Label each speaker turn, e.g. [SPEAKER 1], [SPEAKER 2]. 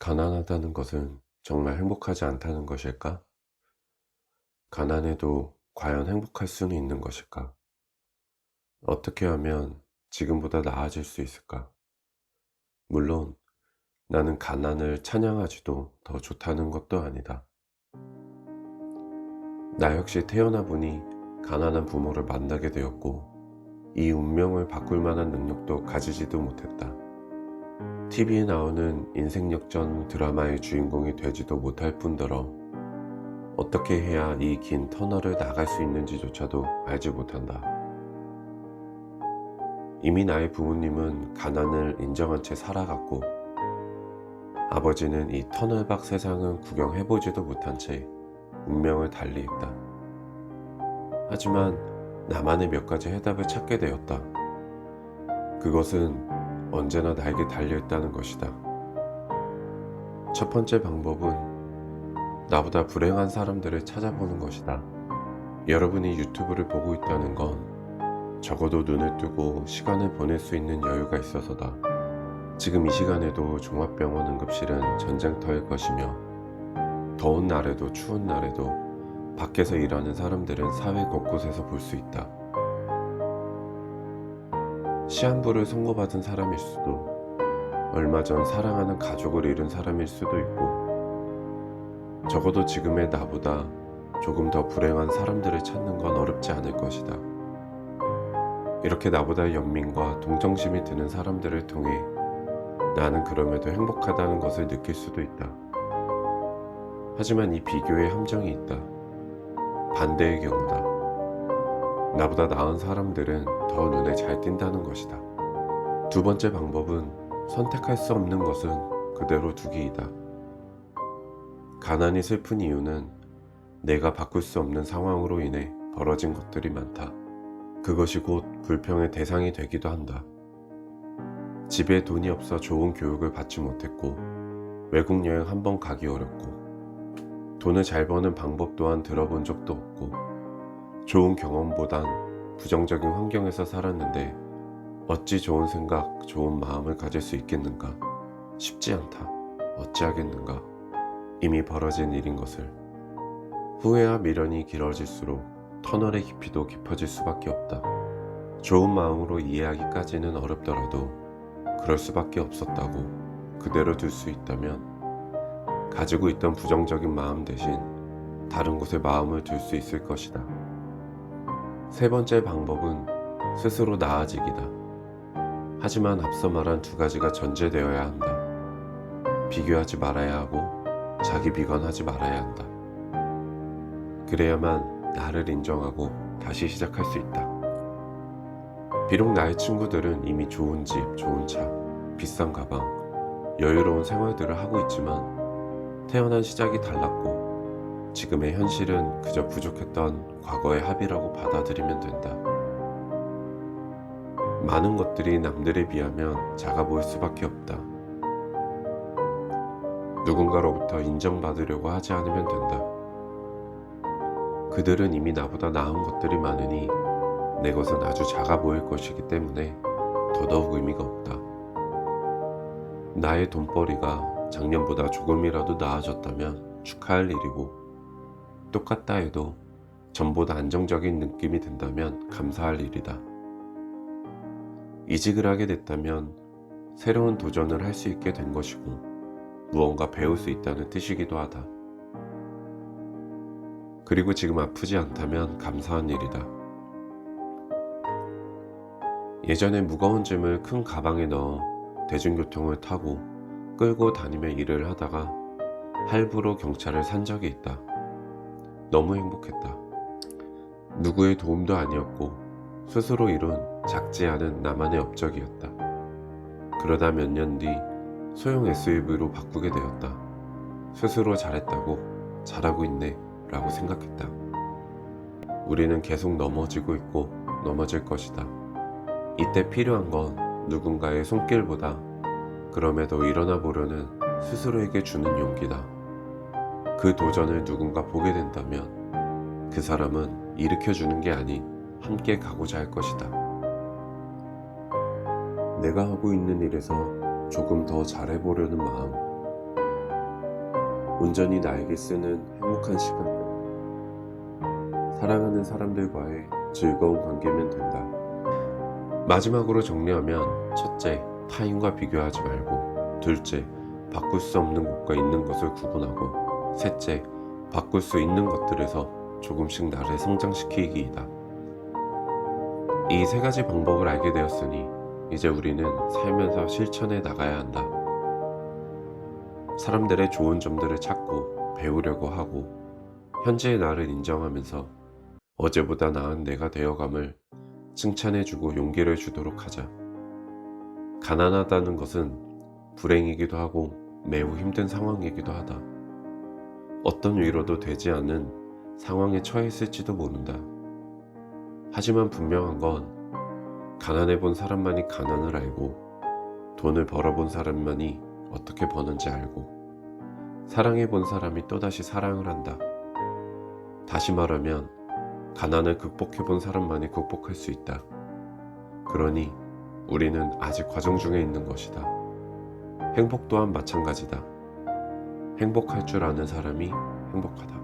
[SPEAKER 1] 가난하다는 것은 정말 행복하지 않다는 것일까? 가난해도 과연 행복할 수는 있는 것일까? 어떻게 하면 지금보다 나아질 수 있을까? 물론 나는 가난을 찬양하지도 더 좋다는 것도 아니다. 나 역시 태어나 보니 가난한 부모를 만나게 되었고 이 운명을 바꿀 만한 능력도 가지지도 못했다. TV에 나오는 인생 역전 드라마의 주인공이 되지도 못할 뿐더러 어떻게 해야 이 긴 터널을 나갈 수 있는지조차도 알지 못한다. 이미 나의 부모님은 가난을 인정한 채 살아갔고 아버지는 이 터널 밖 세상은 구경해보지도 못한 채 운명을 달리했다. 하지만 나만의 몇 가지 해답을 찾게 되었다. 그것은 언제나 나에게 달려있다는 것이다. 첫 번째 방법은 나보다 불행한 사람들을 찾아보는 것이다. 여러분이 유튜브를 보고 있다는 건 적어도 눈을 뜨고 시간을 보낼 수 있는 여유가 있어서다. 지금 이 시간에도 종합병원 응급실은 전쟁터일 것이며 더운 날에도 추운 날에도 밖에서 일하는 사람들은 사회 곳곳에서 볼 수 있다. 시한부를 선고받은 사람일 수도, 얼마 전 사랑하는 가족을 잃은 사람일 수도 있고 적어도 지금의 나보다 조금 더 불행한 사람들을 찾는 건 어렵지 않을 것이다. 이렇게 나보다 연민과 동정심이 드는 사람들을 통해 나는 그럼에도 행복하다는 것을 느낄 수도 있다. 하지만 이 비교에 함정이 있다. 반대의 경우다. 나보다 나은 사람들은 더 눈에 잘 띈다는 것이다. 두 번째 방법은 선택할 수 없는 것은 그대로 두기이다. 가난이 슬픈 이유는 내가 바꿀 수 없는 상황으로 인해 벌어진 것들이 많다. 그것이 곧 불평의 대상이 되기도 한다. 집에 돈이 없어 좋은 교육을 받지 못했고 외국 여행 한 번 가기 어렵고 돈을 잘 버는 방법 또한 들어본 적도 없고 좋은 경험보단 부정적인 환경에서 살았는데 어찌 좋은 생각, 좋은 마음을 가질 수 있겠는가? 쉽지 않다. 어찌하겠는가? 이미 벌어진 일인 것을. 후회와 미련이 길어질수록 터널의 깊이도 깊어질 수밖에 없다. 좋은 마음으로 이해하기까지는 어렵더라도 그럴 수밖에 없었다고 그대로 둘 수 있다면 가지고 있던 부정적인 마음 대신 다른 곳에 마음을 둘 수 있을 것이다. 세 번째 방법은 스스로 나아지기다. 하지만 앞서 말한 두 가지가 전제되어야 한다. 비교하지 말아야 하고 자기 비관하지 말아야 한다. 그래야만 나를 인정하고 다시 시작할 수 있다. 비록 나의 친구들은 이미 좋은 집, 좋은 차, 비싼 가방, 여유로운 생활들을 하고 있지만 태어난 시작이 달랐고 지금의 현실은 그저 부족했던 과거의 합의라고 받아들이면 된다. 많은 것들이 남들에 비하면 작아 보일 수밖에 없다. 누군가로부터 인정받으려고 하지 않으면 된다. 그들은 이미 나보다 나은 것들이 많으니 내 것은 아주 작아 보일 것이기 때문에 더더욱 의미가 없다. 나의 돈벌이가 작년보다 조금이라도 나아졌다면 축하할 일이고 똑같다 해도 전보다 안정적인 느낌이 든다면 감사할 일이다. 이직을 하게 됐다면 새로운 도전을 할 수 있게 된 것이고 무언가 배울 수 있다는 뜻이기도 하다. 그리고 지금 아프지 않다면 감사한 일이다. 예전에 무거운 짐을 큰 가방에 넣어 대중교통을 타고 끌고 다니며 일을 하다가 할부로 경찰을 산 적이 있다. 너무 행복했다. 누구의 도움도 아니었고 스스로 이룬 작지 않은 나만의 업적이었다. 그러다 몇 년 뒤 소형 SUV로 바꾸게 되었다. 스스로 잘했다고, 잘하고 있네 라고 생각했다. 우리는 계속 넘어지고 있고 넘어질 것이다. 이때 필요한 건 누군가의 손길보다 그럼에도 일어나 보려는 스스로에게 주는 용기다. 그 도전을 누군가 보게 된다면 그 사람은 일으켜주는 게 아닌 함께 가고자 할 것이다. 내가 하고 있는 일에서 조금 더 잘해보려는 마음, 온전히 나에게 쓰는 행복한 시간들. 사랑하는 사람들과의 즐거운 관계면 된다. 마지막으로 정리하면, 첫째, 타인과 비교하지 말고, 둘째, 바꿀 수 없는 것과 있는 것을 구분하고, 셋째, 바꿀 수 있는 것들에서 조금씩 나를 성장시키기이다. 이 세 가지 방법을 알게 되었으니 이제 우리는 살면서 실천해 나가야 한다. 사람들의 좋은 점들을 찾고 배우려고 하고, 현재의 나를 인정하면서 어제보다 나은 내가 되어감을 칭찬해주고 용기를 주도록 하자. 가난하다는 것은 불행이기도 하고 매우 힘든 상황이기도 하다. 어떤 위로도 되지 않은 상황에 처했을지도 모른다. 하지만 분명한 건, 가난해 본 사람만이 가난을 알고, 돈을 벌어본 사람만이 어떻게 버는지 알고, 사랑해 본 사람이 또다시 사랑을 한다. 다시 말하면, 가난을 극복해 본 사람만이 극복할 수 있다. 그러니 우리는 아직 과정 중에 있는 것이다. 행복 또한 마찬가지다. 행복할 줄 아는 사람이 행복하다.